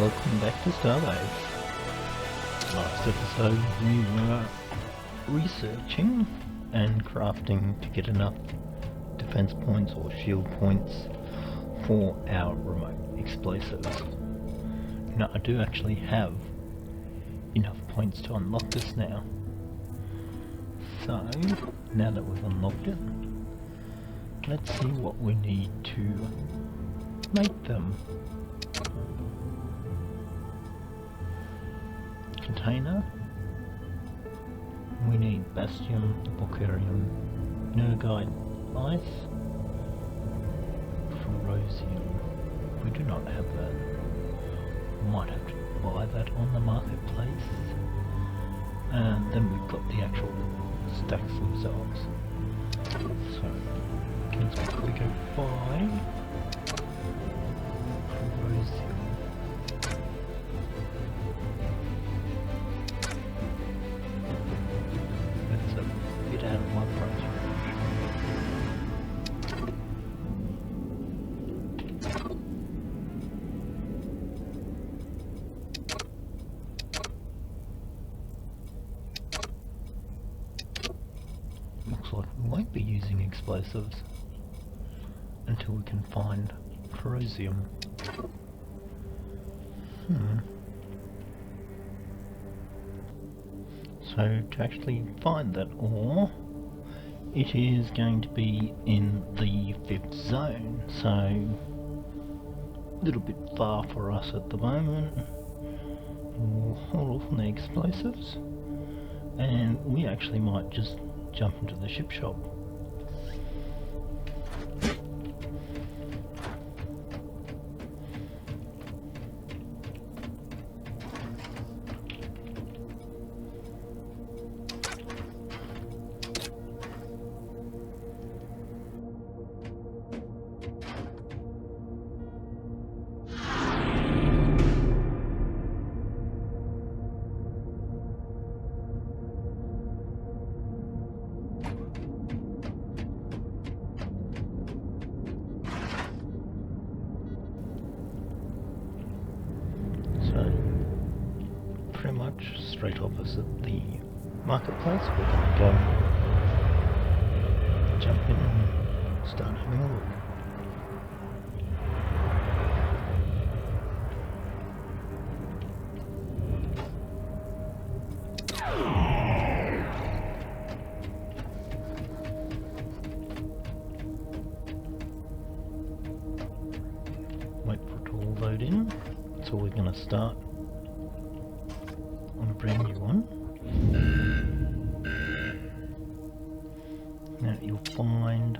welcome back to STARBASE. Last episode we were researching and crafting to get enough defense points or shield points for our remote explosives. Now I do actually have enough points to unlock this now. So, now that we've unlocked it, let's see what we need to make them. Container. We need Bastion, Bocarium, Nergite, Ice, Corrosium. We do not have that. Might have to buy that on the marketplace. And then we've got the actual stacks themselves. So, let's quickly go buy Corrosium. That's a bit out of my price range. Looks like we won't be using explosives until we can find Corrosium. So to actually find that ore, it is going to be in the 5th zone, so a little bit far for us at the moment. We'll hold off on the explosives, and we actually might just jump into the ship shop. Pretty much straight opposite the marketplace. We're going to go jump in and start having a look. Wait for it to all load in. So we're going to start on a brand new one. Now you'll find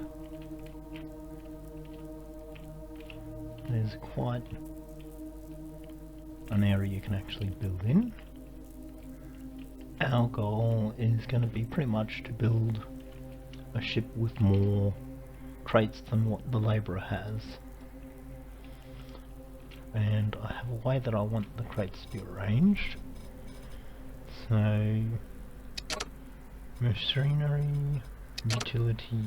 there's quite an area you can actually build in. Our goal is going to be pretty much to build a ship with more crates than what the labourer has. And I have a way that I want the crates to be arranged. So, machinery, utility,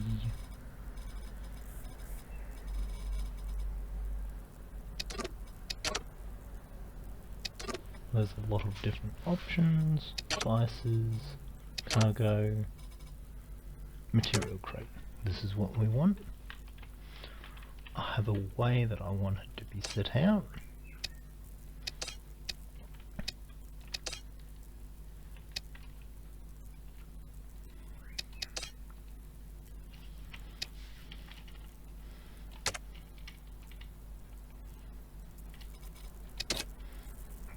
there's a lot of different options, spices, cargo, material crate. This is what we want. I have a way that I want it to be set out.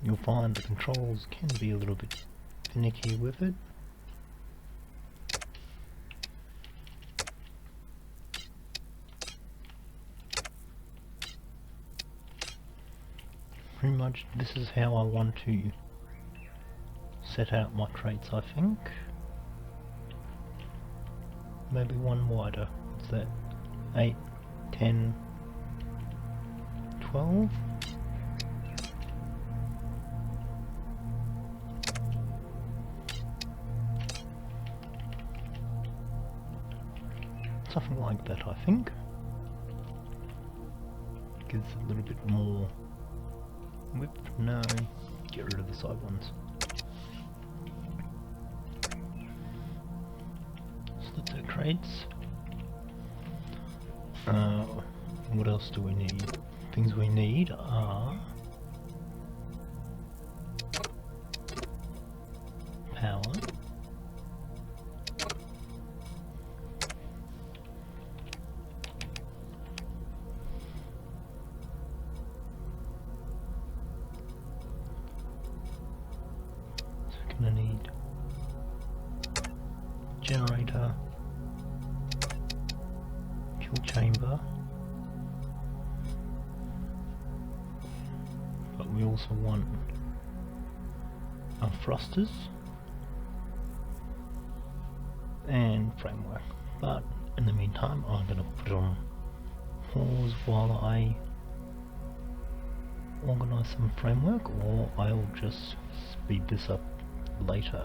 You'll find the controls can be a little bit finicky with it. Pretty much this is how I want to set out my crates, I think. Maybe one wider. What's that? 8, 10, 12? Something like that, I think. Gives a little bit more equipped? No. Get rid of the side ones. Split the crates. What else do we need? Things we need are power, so we're gonna need generator, fuel chamber, but we also want our thrusters and framework. But in the meantime, I'm going to put it on pause while I organize some framework, or I'll just speed this up later.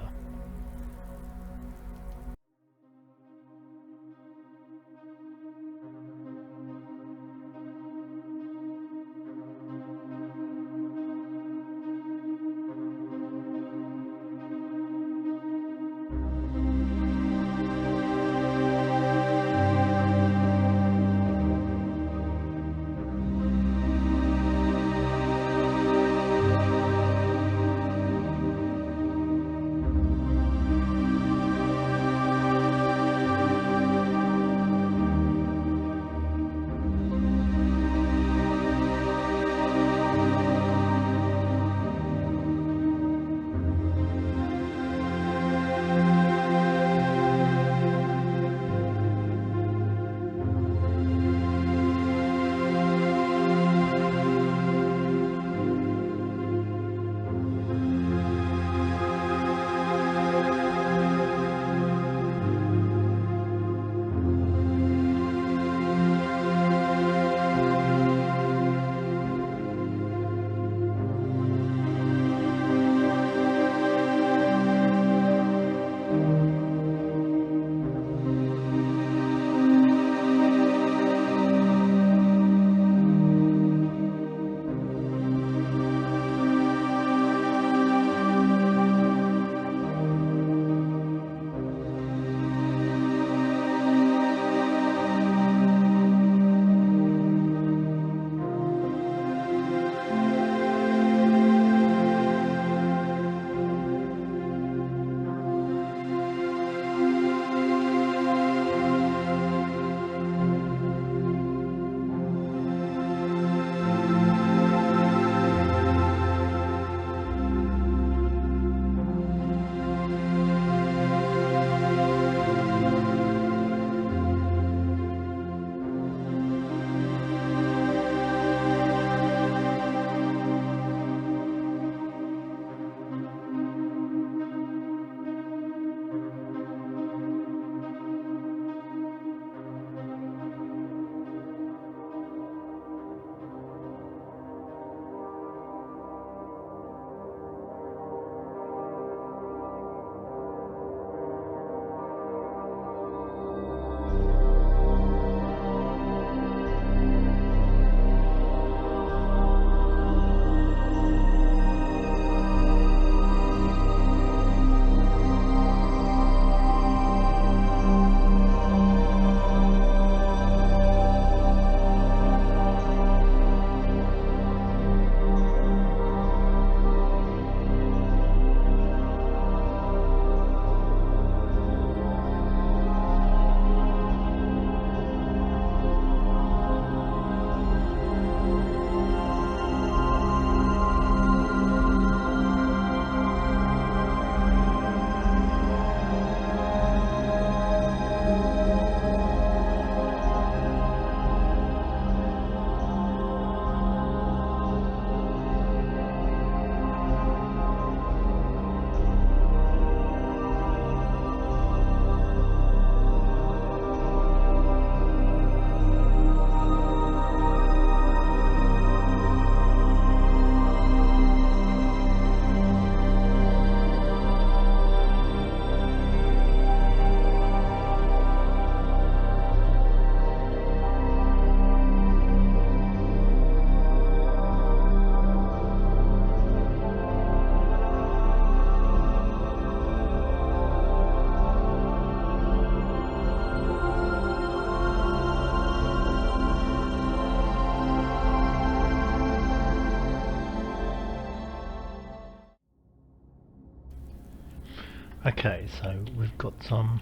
Okay, so we've got some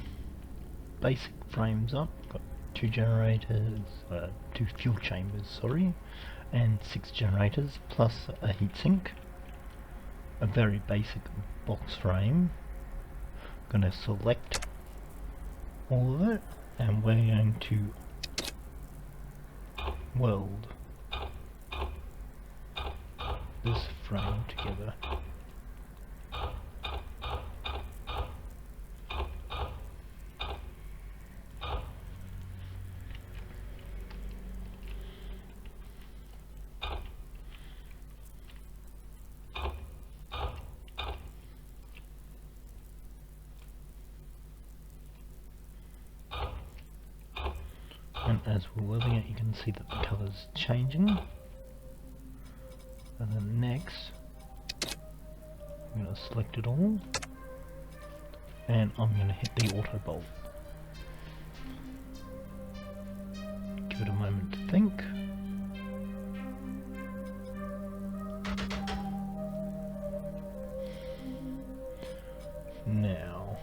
basic frames up. Got two generators, two fuel chambers, sorry, and 6 generators plus a heatsink. A very basic box frame. I'm going to select all of it, and we're going to weld this frame together. And as we're welding it, you can see that the colour's changing. And then next, I'm going to select it all, and I'm going to hit the auto bolt. Give it a moment to think. Now,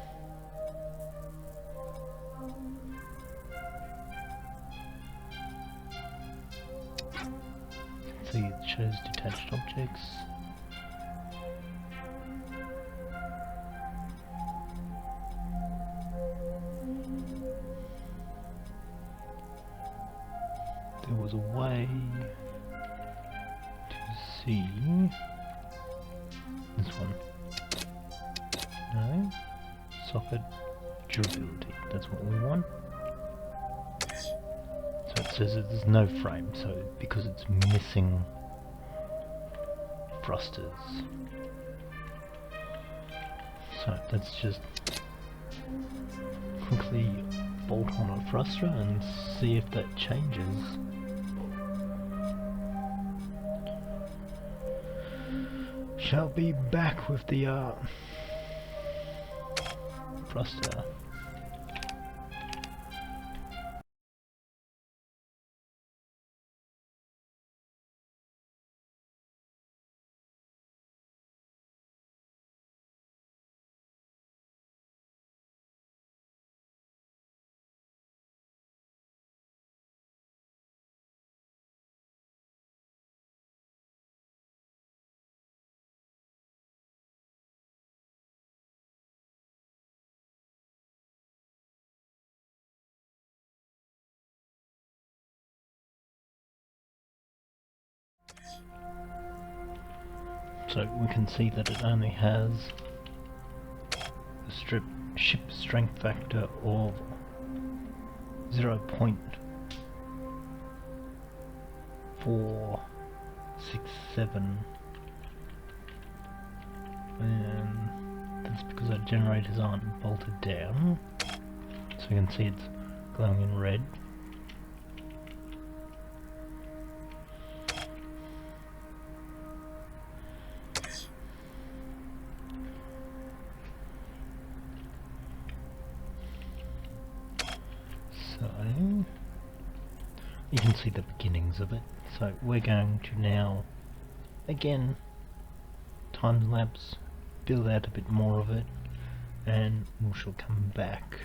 see it shows detached objects. There was a way to see this one. No, socket durability, that's what we want. So it says that there's no frame, so because it's missing thrusters. So let's just quickly bolt on a thruster and see if that changes. Shall be back with the thruster. So we can see that it only has a ship strength factor of 0.467, and that's because our generators aren't bolted down. So you can see it's glowing in red. So you can see the beginnings of it. So we're going to now again time lapse, build out a bit more of it, and we shall come back.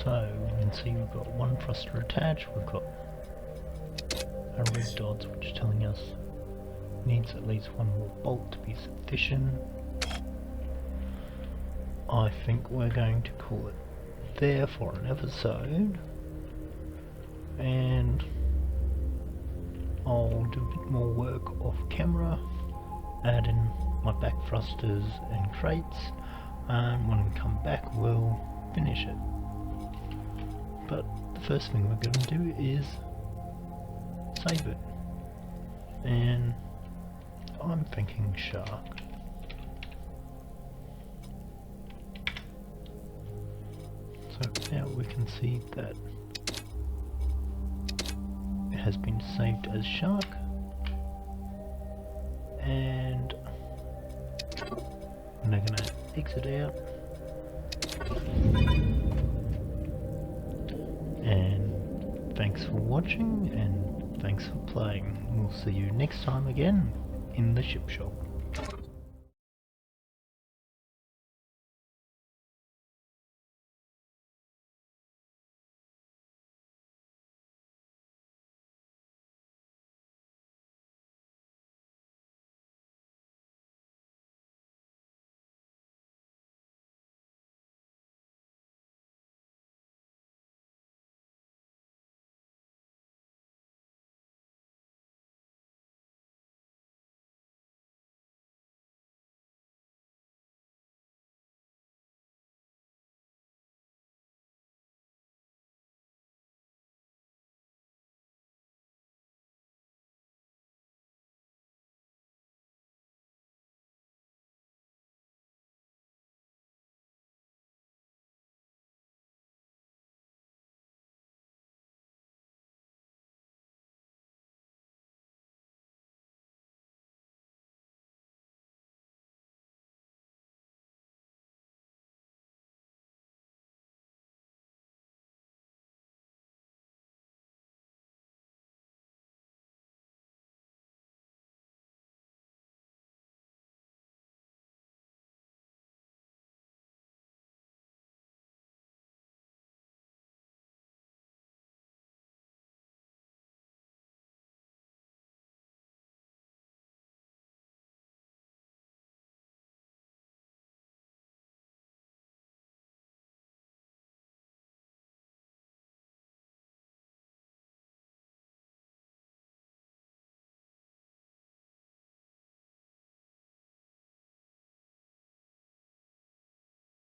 So we can see we've got one thruster attached, we've got our red dots which is telling us needs at least one more bolt to be sufficient. I think we're going to call it there for an episode, and I'll do a bit more work off camera, add in my back thrusters and crates, and when we come back we'll finish it. But the first thing we're going to do is save it, and I'm thinking shark. So now we can see that it has been saved as shark, and we're going to exit out, and thanks for watching and thanks for playing. We'll see you next time again in the ship shop.